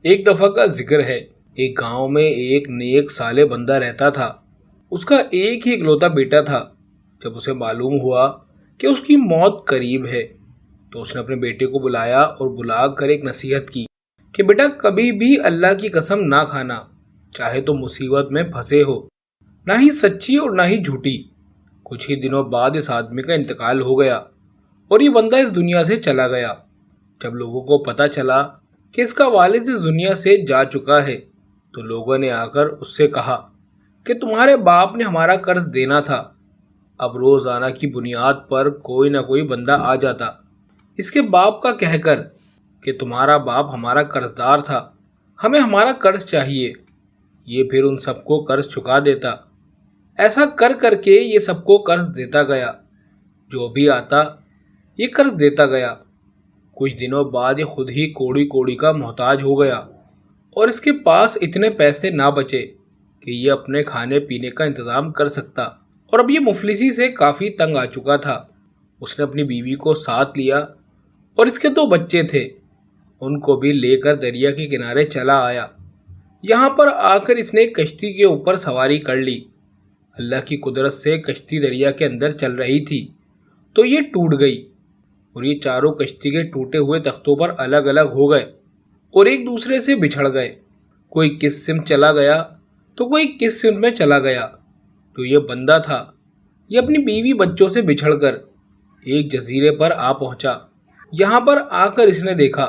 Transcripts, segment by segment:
ایک دفعہ کا ذکر ہے، ایک گاؤں میں ایک نیک صالح بندہ رہتا تھا۔ اس کا ایک ہی اکلوتا بیٹا تھا۔ جب اسے معلوم ہوا کہ اس کی موت قریب ہے تو اس نے اپنے بیٹے کو بلایا اور بلا کر ایک نصیحت کی کہ بیٹا کبھی بھی اللہ کی قسم نہ کھانا، چاہے تو مصیبت میں پھنسے ہو، نہ ہی سچی اور نہ ہی جھوٹی۔ کچھ ہی دنوں بعد اس آدمی کا انتقال ہو گیا اور یہ بندہ اس دنیا سے چلا گیا۔ جب لوگوں کو پتہ چلا کہ اس کا والد اس دنیا سے جا چکا ہے تو لوگوں نے آ کر اس سے کہا کہ تمہارے باپ نے ہمارا قرض دینا تھا۔ اب روزانہ کی بنیاد پر کوئی نہ کوئی بندہ آ جاتا اس کے باپ کا کہہ کر کہ تمہارا باپ ہمارا قرض دار تھا، ہمیں ہمارا قرض چاہیے۔ یہ پھر ان سب کو قرض چکا دیتا۔ ایسا کر کر کے یہ سب کو قرض دیتا گیا، جو بھی آتا یہ قرض دیتا گیا۔ کچھ دنوں بعد یہ خود ہی کوڑی کوڑی کا محتاج ہو گیا اور اس کے پاس اتنے پیسے نہ بچے کہ یہ اپنے کھانے پینے کا انتظام کر سکتا، اور اب یہ مفلسی سے کافی تنگ آ چکا تھا۔ اس نے اپنی بیوی کو ساتھ لیا اور اس کے 2 بچے تھے، ان کو بھی لے کر دریا کے کنارے چلا آیا۔ یہاں پر آ کر اس نے کشتی کے اوپر سواری کر لی۔ اللہ کی قدرت سے کشتی دریا کے اندر چل رہی تھی تو یہ ٹوٹ گئی اور یہ چاروں کشتی کے ٹوٹے ہوئے تختوں پر الگ الگ ہو گئے اور ایک دوسرے سے بچھڑ گئے۔ کوئی کس سمت چلا گیا تو کوئی کس سمت میں چلا گیا۔ تو یہ بندہ تھا، یہ اپنی بیوی بچوں سے بچھڑ کر ایک جزیرے پر آ پہنچا۔ یہاں پر آ کر اس نے دیکھا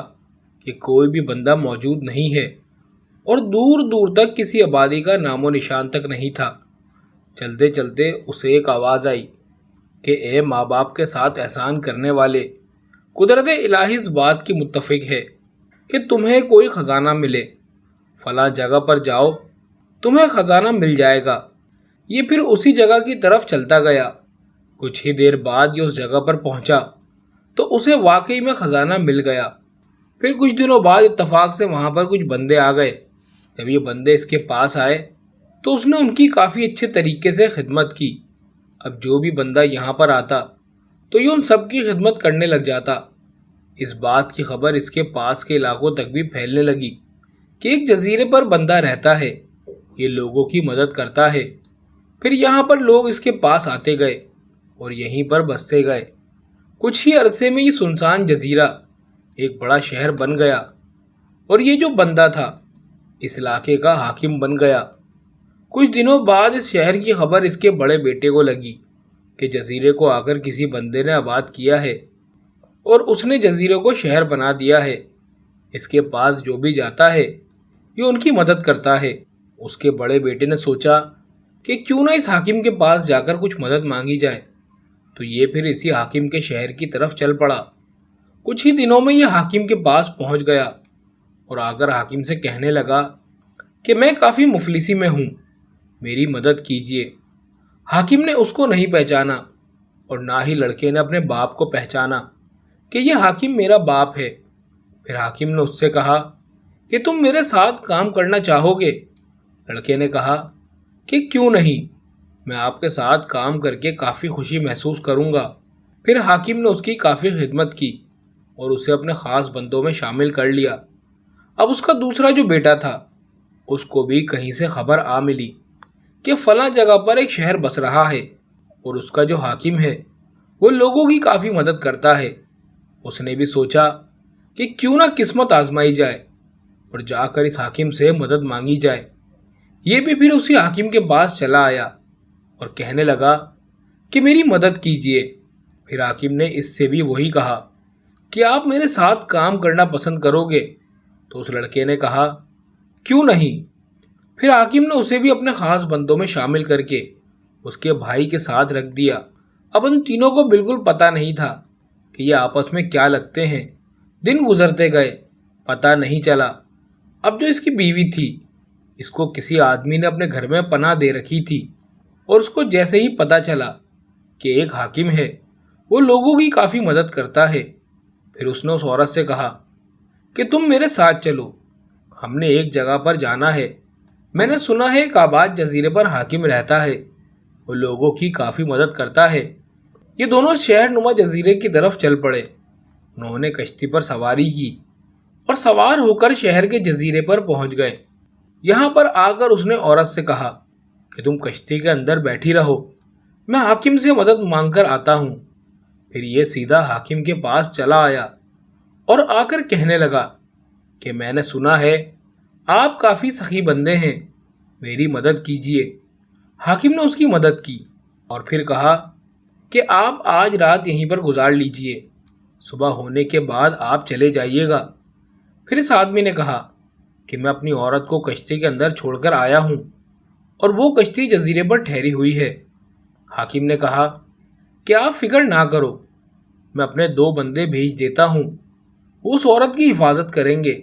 کہ کوئی بھی بندہ موجود نہیں ہے اور دور دور تک کسی آبادی کا نام و نشان تک نہیں تھا۔ چلتے چلتے اسے ایک آواز آئی کہ اے ماں باپ کے ساتھ احسان کرنے والے، قدرت الہی اس بات کی متفق ہے کہ تمہیں کوئی خزانہ ملے، فلاں جگہ پر جاؤ، تمہیں خزانہ مل جائے گا۔ یہ پھر اسی جگہ کی طرف چلتا گیا۔ کچھ ہی دیر بعد یہ اس جگہ پر پہنچا تو اسے واقعی میں خزانہ مل گیا۔ پھر کچھ دنوں بعد اتفاق سے وہاں پر کچھ بندے آ گئے۔ جب یہ بندے اس کے پاس آئے تو اس نے ان کی کافی اچھے طریقے سے خدمت کی۔ اب جو بھی بندہ یہاں پر آتا تو یہ ان سب کی خدمت کرنے لگ جاتا۔ اس بات کی خبر اس کے پاس کے علاقوں تک بھی پھیلنے لگی کہ ایک جزیرے پر بندہ رہتا ہے، یہ لوگوں کی مدد کرتا ہے۔ پھر یہاں پر لوگ اس کے پاس آتے گئے اور یہیں پر بستے گئے۔ کچھ ہی عرصے میں یہ سنسان جزیرہ ایک بڑا شہر بن گیا اور یہ جو بندہ تھا اس علاقے کا حاکم بن گیا۔ کچھ دنوں بعد اس شہر کی خبر اس کے بڑے بیٹے کو لگی کہ جزیرے کو آ کر کسی بندے نے آباد کیا ہے اور اس نے جزیرے کو شہر بنا دیا ہے۔ اس کے پاس جو بھی جاتا ہے یہ ان کی مدد کرتا ہے۔ اس کے بڑے بیٹے نے سوچا کہ کیوں نہ اس حاکم کے پاس جا کر کچھ مدد مانگی جائے، تو یہ پھر اسی حاکم کے شہر کی طرف چل پڑا۔ کچھ ہی دنوں میں یہ حاکم کے پاس پہنچ گیا اور آ کر حاکم سے کہنے لگا کہ میں کافی مفلسی میں ہوں، میری مدد کیجیے۔ حاکم نے اس کو نہیں پہچانا اور نہ ہی لڑکے نے اپنے باپ کو پہچانا کہ یہ حاکم میرا باپ ہے۔ پھر حاکم نے اس سے کہا کہ تم میرے ساتھ کام کرنا چاہو گے؟ لڑکے نے کہا کہ کیوں نہیں، میں آپ کے ساتھ کام کر کے کافی خوشی محسوس کروں گا۔ پھر حاکم نے اس کی کافی خدمت کی اور اسے اپنے خاص بندوں میں شامل کر لیا۔ اب اس کا دوسرا جو بیٹا تھا اس کو بھی کہیں سے خبر آ ملی کہ فلاں جگہ پر ایک شہر بس رہا ہے اور اس کا جو حاکم ہے وہ لوگوں کی کافی مدد کرتا ہے۔ اس نے بھی سوچا کہ کیوں نہ قسمت آزمائی جائے اور جا کر اس حاکم سے مدد مانگی جائے۔ یہ بھی پھر اسی حاکم کے پاس چلا آیا اور کہنے لگا کہ میری مدد کیجیے۔ پھر حاکم نے اس سے بھی وہی کہا کہ آپ میرے ساتھ کام کرنا پسند کرو گے؟ تو اس لڑکے نے کہا کیوں نہیں۔ پھر حاکم نے اسے بھی اپنے خاص بندوں میں شامل کر کے اس کے بھائی کے ساتھ رکھ دیا۔ اب ان تینوں کو بالکل پتہ نہیں تھا کہ یہ آپس میں کیا لگتے ہیں۔ دن گزرتے گئے، پتہ نہیں چلا۔ اب جو اس کی بیوی تھی اس کو کسی آدمی نے اپنے گھر میں پناہ دے رکھی تھی اور اس کو جیسے ہی پتہ چلا کہ ایک حاکم ہے وہ لوگوں کی کافی مدد کرتا ہے، پھر اس نے اس عورت سے کہا کہ تم میرے ساتھ چلو، ہم نے ایک جگہ پر جانا ہے، میں نے سنا ہے ایک آباد جزیرے پر حاکم رہتا ہے، وہ لوگوں کی کافی مدد کرتا ہے۔ یہ دونوں شہر نما جزیرے کی طرف چل پڑے۔ انہوں نے کشتی پر سواری کی اور سوار ہو کر شہر کے جزیرے پر پہنچ گئے۔ یہاں پر آ کر اس نے عورت سے کہا کہ تم کشتی کے اندر بیٹھی رہو، میں حاکم سے مدد مانگ کر آتا ہوں۔ پھر یہ سیدھا حاکم کے پاس چلا آیا اور آ کر کہنے لگا کہ میں نے سنا ہے آپ کافی سخی بندے ہیں، میری مدد کیجیے۔ حاکم نے اس کی مدد کی اور پھر کہا کہ آپ آج رات یہیں پر گزار لیجیے، صبح ہونے کے بعد آپ چلے جائیے گا۔ پھر اس آدمی نے کہا کہ میں اپنی عورت کو کشتی کے اندر چھوڑ کر آیا ہوں اور وہ کشتی جزیرے پر ٹھہری ہوئی ہے۔ حاکم نے کہا کہ آپ فکر نہ کرو، میں اپنے 2 بندے بھیج دیتا ہوں، وہ اس عورت کی حفاظت کریں گے۔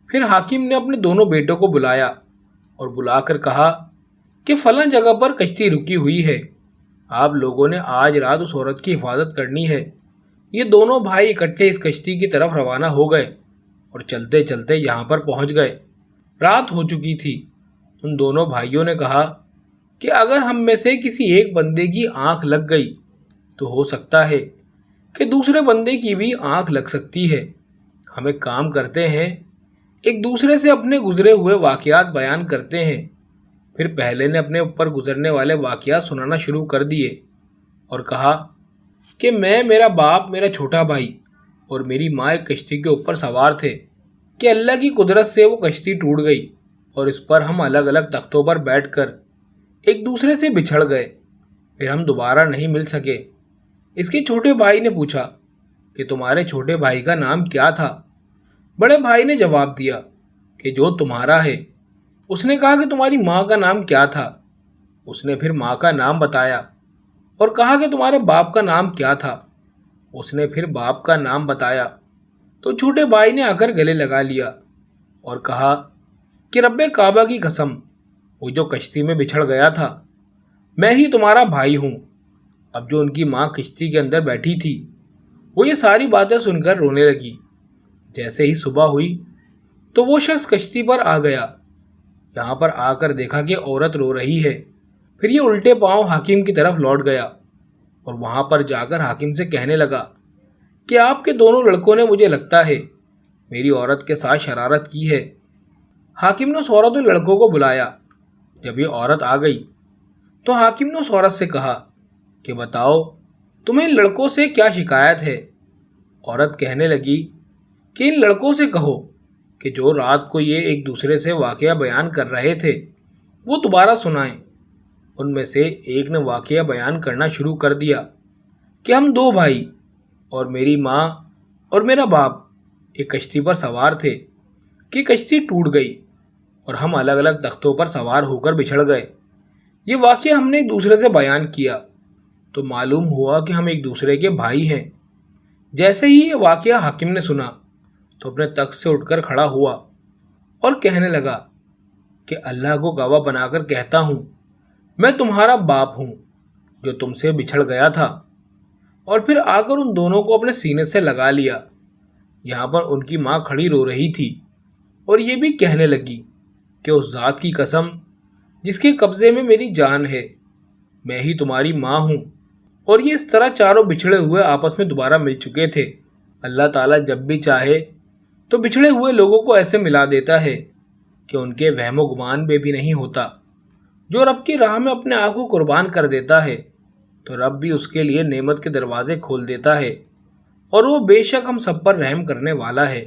پھر حاکم نے اپنے دونوں بیٹوں کو بلایا اور بلا کر کہا کہ فلاں جگہ پر کشتی رکی ہوئی ہے، آپ لوگوں نے آج رات اس عورت کی حفاظت کرنی ہے۔ یہ دونوں بھائی اکٹھے اس کشتی کی طرف روانہ ہو گئے اور چلتے چلتے یہاں پر پہنچ گئے۔ رات ہو چکی تھی۔ ان دونوں بھائیوں نے کہا کہ اگر ہم میں سے کسی ایک بندے کی آنکھ لگ گئی تو ہو سکتا ہے کہ دوسرے بندے کی بھی آنکھ لگ سکتی ہے۔ ہم ایک کام کرتے ہیں، ایک دوسرے سے اپنے گزرے ہوئے واقعات بیان کرتے ہیں۔ پھر پہلے نے اپنے اوپر گزرنے والے واقعات سنانا شروع کر دیے اور کہا کہ میں، میرا باپ، میرا چھوٹا بھائی اور میری ماں ایک کشتی کے اوپر سوار تھے کہ اللہ کی قدرت سے وہ کشتی ٹوٹ گئی اور اس پر ہم الگ الگ تختوں پر بیٹھ کر ایک دوسرے سے بچھڑ گئے، پھر ہم دوبارہ نہیں مل سکے۔ اس کے چھوٹے بھائی نے پوچھا کہ تمہارے چھوٹے بھائی کا نام کیا تھا؟ بڑے بھائی نے جواب دیا کہ جو تمہارا ہے۔ اس نے کہا کہ تمہاری ماں کا نام کیا تھا؟ اس نے پھر ماں کا نام بتایا اور کہا کہ تمہارے باپ کا نام کیا تھا؟ اس نے پھر باپ کا نام بتایا۔ تو چھوٹے بھائی نے آ کر گلے لگا لیا اور کہا کہ رب کعبہ کی قسم، وہ جو کشتی میں بچھڑ گیا تھا میں ہی تمہارا بھائی ہوں۔ اب جو ان کی ماں کشتی کے اندر بیٹھی تھی وہ یہ ساری باتیں سن کر رونے لگی۔ جیسے ہی صبح ہوئی تو وہ شخص کشتی پر آ گیا۔ یہاں پر آ کر دیکھا کہ عورت رو رہی ہے۔ پھر یہ الٹے پاؤں حاکم کی طرف لوٹ گیا اور وہاں پر جا کر حاکم سے کہنے لگا کہ آپ کے دونوں لڑکوں نے، مجھے لگتا ہے، میری عورت کے ساتھ شرارت کی ہے۔ حاکم نے اس عورت اور لڑکوں کو بلایا۔ جب یہ عورت آ گئی تو حاکم نے اس عورت سے کہا کہ بتاؤ تمہیں ان لڑکوں سے کیا شکایت ہے؟ عورت کہنے لگی کہ ان لڑکوں سے کہو کہ جو رات کو یہ ایک دوسرے سے واقعہ بیان کر رہے تھے وہ دوبارہ سنائیں۔ ان میں سے ایک نے واقعہ بیان کرنا شروع کر دیا کہ ہم 2 بھائی اور میری ماں اور میرا باپ ایک کشتی پر سوار تھے کہ کشتی ٹوٹ گئی اور ہم الگ الگ تختوں پر سوار ہو کر بچھڑ گئے۔ یہ واقعہ ہم نے ایک دوسرے سے بیان کیا تو معلوم ہوا کہ ہم ایک دوسرے کے بھائی ہیں۔ جیسے ہی یہ واقعہ حاکم نے سنا تو اپنے تخت سے اٹھ کر کھڑا ہوا اور کہنے لگا کہ اللہ کو گواہ بنا کر کہتا ہوں، میں تمہارا باپ ہوں جو تم سے بچھڑ گیا تھا۔ اور پھر آ کر ان دونوں کو اپنے سینے سے لگا لیا۔ یہاں پر ان کی ماں کھڑی رو رہی تھی اور یہ بھی کہنے لگی کہ اس ذات کی قسم جس کے قبضے میں میری جان ہے، میں ہی تمہاری ماں ہوں۔ اور یہ اس طرح چاروں بچھڑے ہوئے آپس میں دوبارہ مل چکے تھے۔ اللہ تعالیٰ جب بھی چاہے تو بچھڑے ہوئے لوگوں کو ایسے ملا دیتا ہے کہ ان کے وہم و گمان میں بھی نہیں ہوتا۔ جو رب کی راہ میں اپنے آپ کو قربان کر دیتا ہے تو رب بھی اس کے لیے نعمت کے دروازے کھول دیتا ہے، اور وہ بے شک ہم سب پر رحم کرنے والا ہے۔